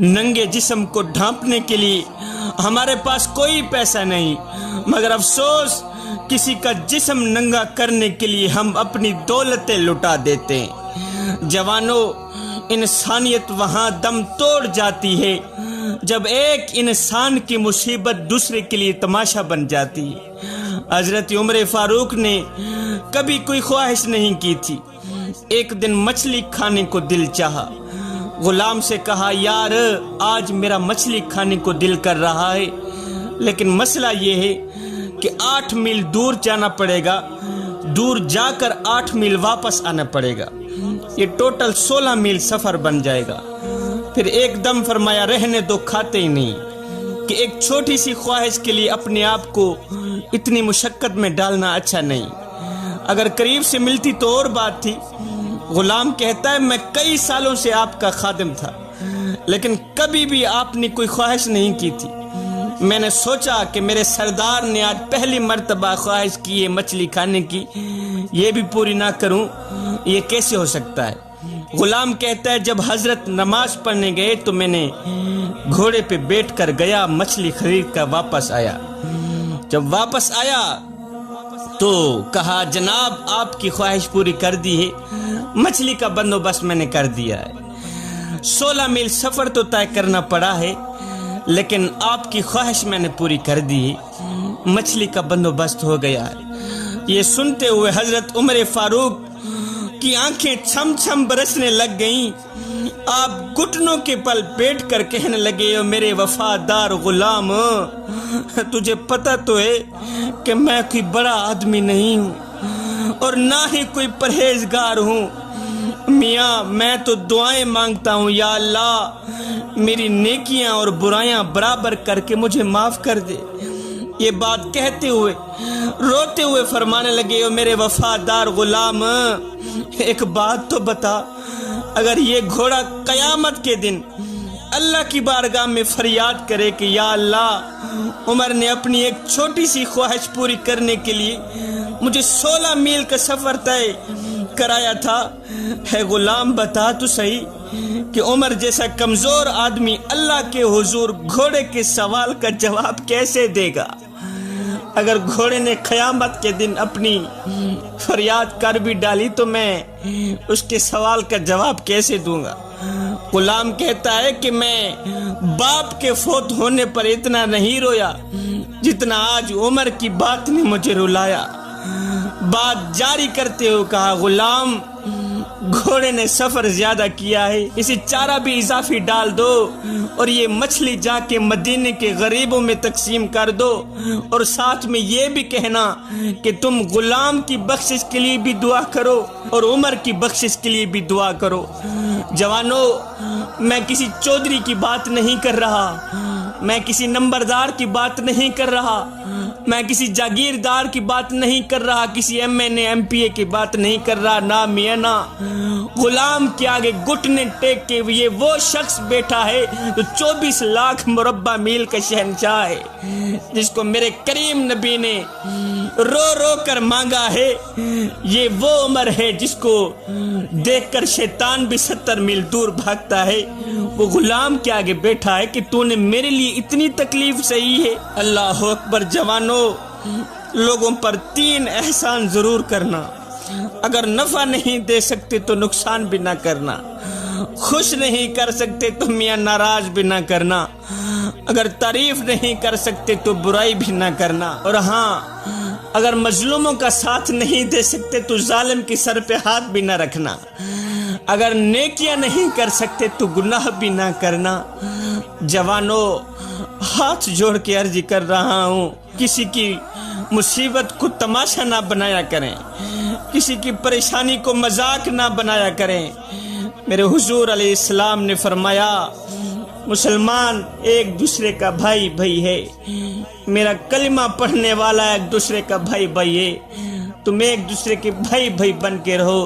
नंगे जिस्म को ढांपने के लिए हमारे पास कोई पैसा नहीं, मगर अफसोस किसी का जिस्म नंगा करने के लिए हम अपनी दौलतें लुटा देते हैं। जवानों, इंसानियत वहां दम तोड़ जाती है जब एक इंसान की मुसीबत दूसरे के लिए तमाशा बन जाती है। हजरत उमर फारूक ने कभी कोई ख्वाहिश नहीं की थी। एक दिन मछली खाने को दिल चाहा। गुलाम से कहा, यार आज मेरा मछली खाने को दिल कर रहा है, लेकिन मसला ये है कि 8 मील दूर जाना पड़ेगा, दूर जाकर 8 मील वापस आना पड़ेगा। ये टोटल 16 मील सफर बन जाएगा। फिर एकदम फरमाया, रहने दो, खाते ही नहीं कि एक छोटी सी ख्वाहिश के लिए अपने आप को इतनी मुशक्कत में डालना अच्छा नहीं। अगर करीब से मिलती तो और बात थी। गुलाम कहता है, मैं कई सालों से आपका खादिम था, लेकिन कभी भी आपने कोई ख्वाहिश नहीं की थी। मैंने सोचा कि मेरे सरदार ने आज पहली मर्तबा ख्वाहिश की है मछली खाने की, ये भी पूरी ना करूं, ये कैसे हो सकता है। गुलाम कहता है, जब हजरत नमाज पढ़ने गए तो मैंने घोड़े पे बैठ कर गया, मछली खरीद कर वापस आया। जब वापस आया तो कहा, जनाब आपकी ख्वाहिश पूरी कर दी है, मछली का बंदोबस्त मैंने कर दिया है। 16 मील सफर तो तय करना पड़ा है, लेकिन आपकी ख्वाहिश मैंने पूरी कर दी है, मछली का बंदोबस्त हो गया है। ये सुनते हुए हजरत उमर फारूक की आंखें छम छम बरसने लग गईं। आप घुटनों के पल बैठ कर कहने लगे, ओ मेरे वफादार गुलाम, तुझे पता तो है कि मैं कोई बड़ा आदमी नहीं हूँ और ना ही कोई परहेजगार हूँ। मियाँ, मैं तो दुआएं मांगता हूँ, या अल्लाह मेरी नेकियां और बुराइयां बराबर करके मुझे माफ कर दे। ये बात कहते हुए रोते हुए फरमाने लगे, ओ मेरे वफादार गुलाम, एक बात तो बता, अगर ये घोड़ा कयामत के दिन अल्लाह की बारगाह में फरियाद करे कि या अल्लाह, उमर ने अपनी एक छोटी सी ख्वाहिश पूरी करने के लिए मुझे 16 मील का सफर तय कराया था, है गुलाम बता तो सही कि उमर जैसा कमजोर आदमी अल्लाह के हुजूर घोड़े के सवाल का जवाब कैसे देगा। अगर घोड़े ने क़यामत के दिन अपनी फरियाद कर भी डाली तो मैं उसके सवाल का जवाब कैसे दूंगा। गुलाम कहता है कि मैं बाप के फौत होने पर इतना नहीं रोया जितना आज उमर की बात ने मुझे रुलाया। बात जारी करते हुए कहा, गुलाम, घोड़े ने सफर ज्यादा किया है, इसे चारा भी इजाफी डाल दो और ये मछली जाके मदीने के गरीबों में तकसीम कर दो, और साथ में ये भी कहना कि तुम गुलाम की बख्शिश के लिए भी दुआ करो और उमर की बख्शिश के लिए भी दुआ करो। जवानों, मैं किसी चौधरी की बात नहीं कर रहा, मैं किसी नंबरदार की बात नहीं कर रहा, मैं किसी जागीरदार की बात नहीं कर रहा, किसी MNA MPA की बात नहीं कर रहा, ना मियाँ ना। गुलाम के आगे घुटने टेक के ये वो शख्स बैठा है जो 24 लाख मुरब्बा मील का शहंशाह है, जिसको मेरे करीम नबी ने रो रो कर मांगा है। ये वो उमर है जिसको देखकर शैतान भी 70 मील दूर भागता है। वो गुलाम के आगे बैठा है कि तूने मेरे लिए इतनी तकलीफ सही है। अल्लाह अकबर। जवानों, लोगों पर 3 एहसान जरूर करना। अगर नफा नहीं दे सकते तो नुकसान भी ना करना, खुश नहीं कर सकते तो मियाँ नाराज भी ना करना, अगर तारीफ नहीं कर सकते तो बुराई भी ना करना, और हाँ, अगर मजलूमों का साथ नहीं दे सकते तो जालिम के सर पे हाथ भी ना रखना, अगर नेकियां नहीं कर सकते तो गुनाह भी ना करना। जवानों, हाथ जोड़ के अर्जी कर रहा हूँ, किसी की मुसीबत को तमाशा ना बनाया करें, किसी की परेशानी को मजाक ना बनाया करें। मेरे हुजूर अलैहिस्सलाम ने फरमाया, मुसलमान एक दूसरे का भाई भाई है, मेरा कलिमा पढ़ने वाला एक दूसरे का भाई भाई है। तुम एक दूसरे के भाई भाई बन के रहो,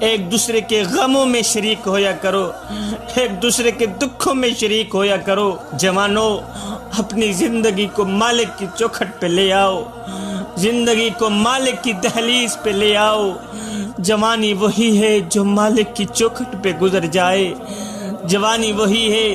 एक दूसरे के गमों में शरीक होया करो, एक दूसरे के दुखों में शरीक होया करो। जवानों, अपनी जिंदगी को मालिक की चौखट पे ले आओ, जिंदगी को मालिक की दहलीज पे ले आओ। जवानी वही है जो मालिक की चौखट पे गुजर जाए, जवानी वही है